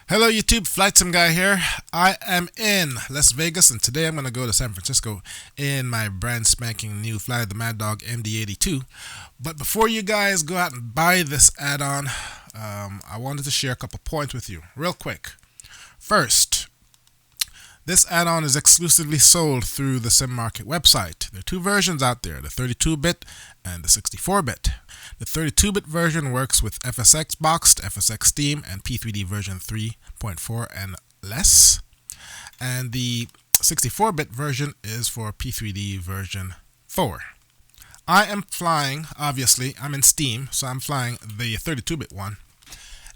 Hello YouTube, Flightsimguy here. I am in Las Vegas and today I'm going to go to San Francisco in my brand spanking new Flythemaddog MD-80. But before you guys go out and buy this add-on, I wanted to share a couple points with you real quick. First, this add-on is exclusively sold through the Sim Market website. There are two versions out there, the 32-bit and the 64-bit. The 32-bit version works with FSX Boxed, FSX Steam, and P3D version 3.4 and less. And the 64-bit version is for P3D version 4. I am flying, obviously, I'm in Steam, so I'm flying the 32-bit one.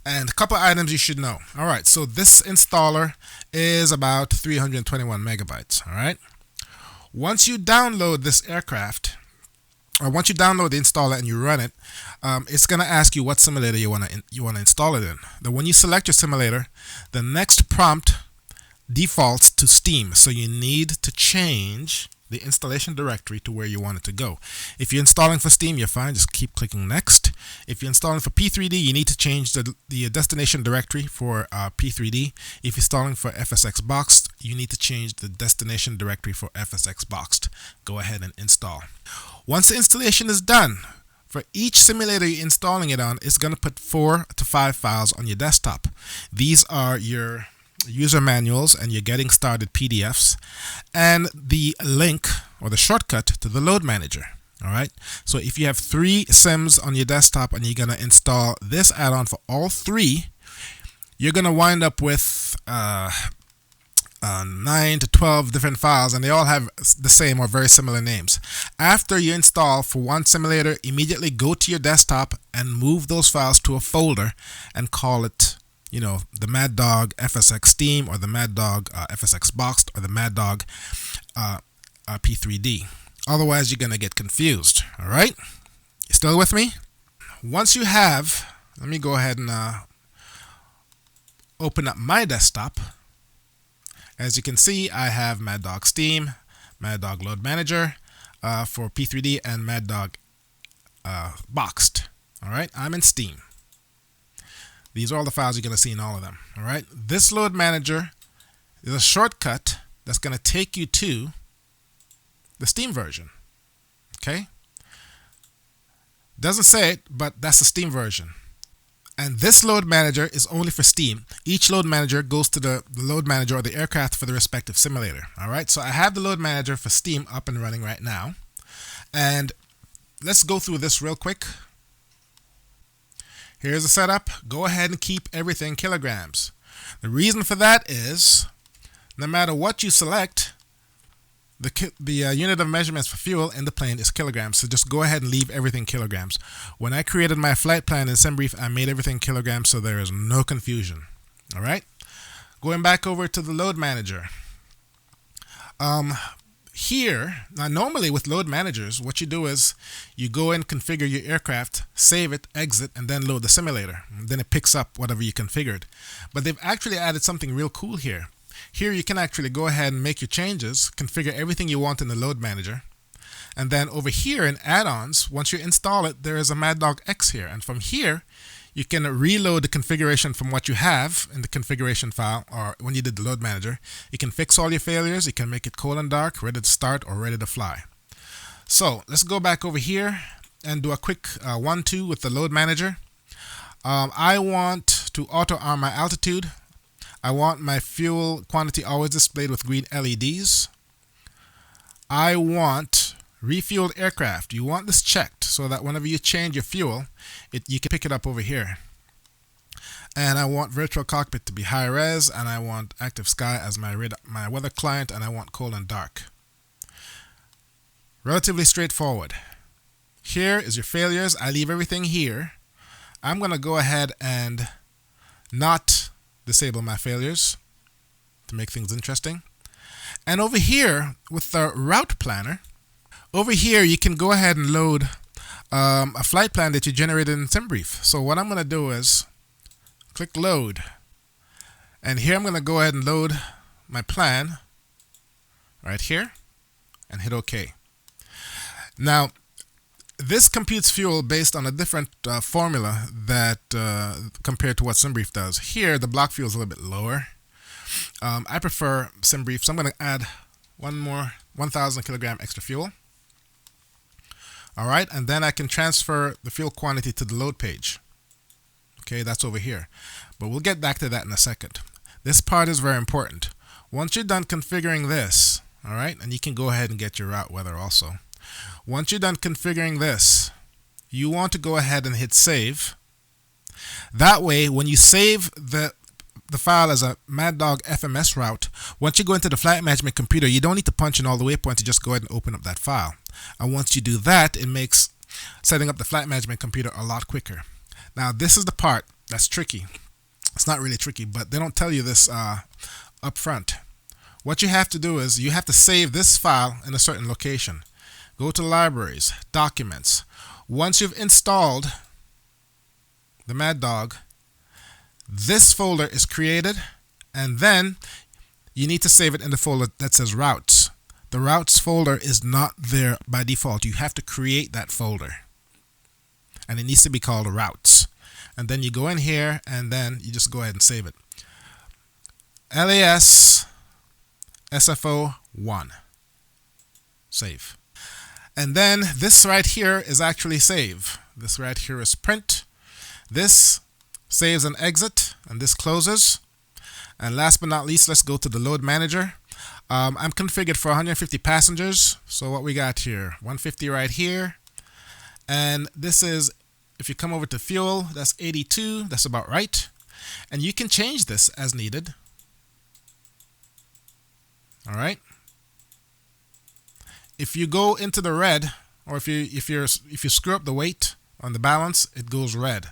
And a couple of items you should know. Alright, so this installer is about 321 megabytes. Alright. Once you download this aircraft, or once you download the installer and you run it, it's going to ask you what simulator you want to install it in. Then when you select your simulator, the next prompt defaults to Steam. So you need to change the installation directory to where you want it to go. If you're installing for Steam, you're fine. Just keep clicking next. If you're installing for P3D, you need to change the destination directory for P3D. If you're installing for FSX Boxed, you need to change the destination directory for FSX Boxed. Go ahead and install. Once the installation is done, for each simulator you're installing it on, it's going to put 4 to 5 files on your desktop. These are your user manuals and your getting started PDFs and the link or the shortcut to the load manager. Alright, so if you have 3 sims on your desktop and you're going to install this add-on for all 3, you're going to wind up with 9 to 12 different files, and they all have the same or very similar names. After you install for one simulator, immediately go to your desktop and move those files to a folder and call it, the Maddog FSX Steam or the Maddog FSX Boxed or the Maddog P3D. Otherwise, you're going to get confused. All right? You still with me? Once you have, let me go ahead and open up my desktop. As you can see, I have Maddog Steam, Maddog Load Manager for P3D, and Maddog Boxed. All right? I'm in Steam. These are all the files you're going to see in all of them. All right. This load manager is a shortcut that's going to take you to the Steam version. Okay. Doesn't say it, but that's the Steam version. And this load manager is only for Steam. Each load manager goes to the load manager or the aircraft for the respective simulator. All right. So I have the load manager for Steam up and running right now. And let's go through this real quick. Here's the setup. Go ahead and keep everything kilograms. The reason for that is no matter what you select, the unit of measurements for fuel in the plane is kilograms. So just go ahead and leave everything kilograms. When I created my flight plan in SimBrief, I made everything kilograms so there is no confusion. All right. Going back over to the load manager. Here, now normally with load managers, what you do is you go and configure your aircraft, save it, exit, and then load the simulator. And then it picks up whatever you configured. But they've actually added something real cool here. Here you can actually go ahead and make your changes, configure everything you want in the load manager. And then over here in add-ons, once you install it, there is a Maddog X here. And from here, you can reload the configuration from what you have in the configuration file or when you did the load manager. You can fix all your failures. You can make it cold and dark, ready to start or ready to fly. So let's go back over here and do a quick 1-2 with the load manager. I want to auto-arm my altitude. I want my fuel quantity always displayed with green LEDs. I want refueled aircraft. You want this checked so that whenever you change your fuel, you can pick it up over here. And I want virtual cockpit to be high res, and I want active sky as my weather client, and I want cold and dark. Relatively straightforward. Here is your failures. I leave everything here. I'm going to go ahead and not disable my failures to make things interesting. And over here with the route planner, over here you can go ahead and load a flight plan that you generated in SimBrief. So what I'm going to do is click load. And here I'm going to go ahead and load my plan right here and hit OK. Now, This computes fuel based on a different formula that compared to what SimBrief does. Here, the block fuel is a little bit lower. I prefer SimBrief, so I'm going to add one more 1,000 kilogram extra fuel. All right, and then I can transfer the fuel quantity to the load page. Okay, that's over here. But we'll get back to that in a second. This part is very important. Once you're done configuring this, all right, and you can go ahead and get your route weather also. Once you're done configuring this, you want to go ahead and hit save. That way, when you save the file as a Maddog FMS route, once you go into the flight management computer, you don't need to punch in all the waypoints. You just go ahead and open up that file. And once you do that, it makes setting up the flight management computer a lot quicker. Now, this is the part that's tricky. It's not really tricky, but they don't tell you this up front. What you have to do is you have to save this file in a certain location. Go to Libraries, Documents. Once you've installed the Maddog, this folder is created, and then you need to save it in the folder that says Routes. The Routes folder is not there by default. You have to create that folder, and it needs to be called Routes. And then you go in here, and then you just go ahead and save it. LAS SFO1. Save. And then this right here is actually save. This right here is print. This saves and exit, and this closes. And last but not least, let's go to the load manager. I'm configured for 150 passengers. So what we got here, 150 right here. And this is, if you come over to fuel, that's 82. That's about right. And you can change this as needed. All right. If you go into the red, or if you screw up the weight on the balance, it goes red.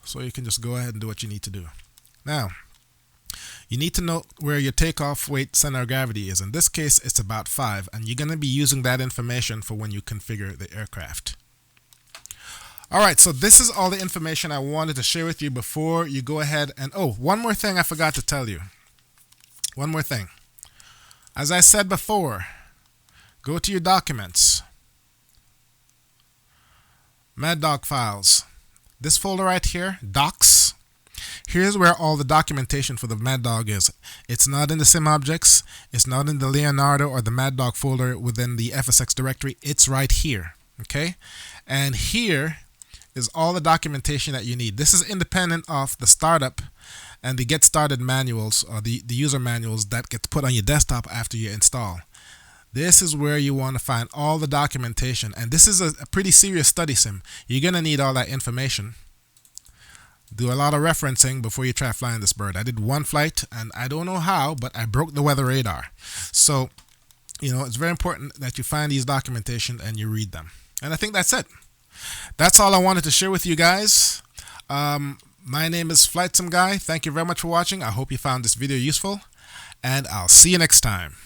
So you can just go ahead and do what you need to do. Now, you need to know where your takeoff weight center of gravity is. In this case, it's about 5, and you're going to be using that information for when you configure the aircraft. All right, so this is all the information I wanted to share with you before you go ahead and, oh, one more thing I forgot to tell you. One more thing. As I said before, go to your documents, Maddog files. This folder right here, docs. Here's where all the documentation for the Maddog is. It's not in the sim objects. It's not in the Leonardo or the Maddog folder within the FSX directory. It's right here. Okay, and here is all the documentation that you need. This is independent of the startup and the get started manuals, or the user manuals that get put on your desktop after you install. This is where you want to find all the documentation, and this is a pretty serious study sim. You're going to need all that information. Do a lot of referencing before you try flying this bird. I did one flight, and I don't know how, but I broke the weather radar. So, you know, it's very important that you find these documentation and you read them. And I think that's it. That's all I wanted to share with you guys. My name is Flightsimguy. Thank you very much for watching. I hope you found this video useful, and I'll see you next time.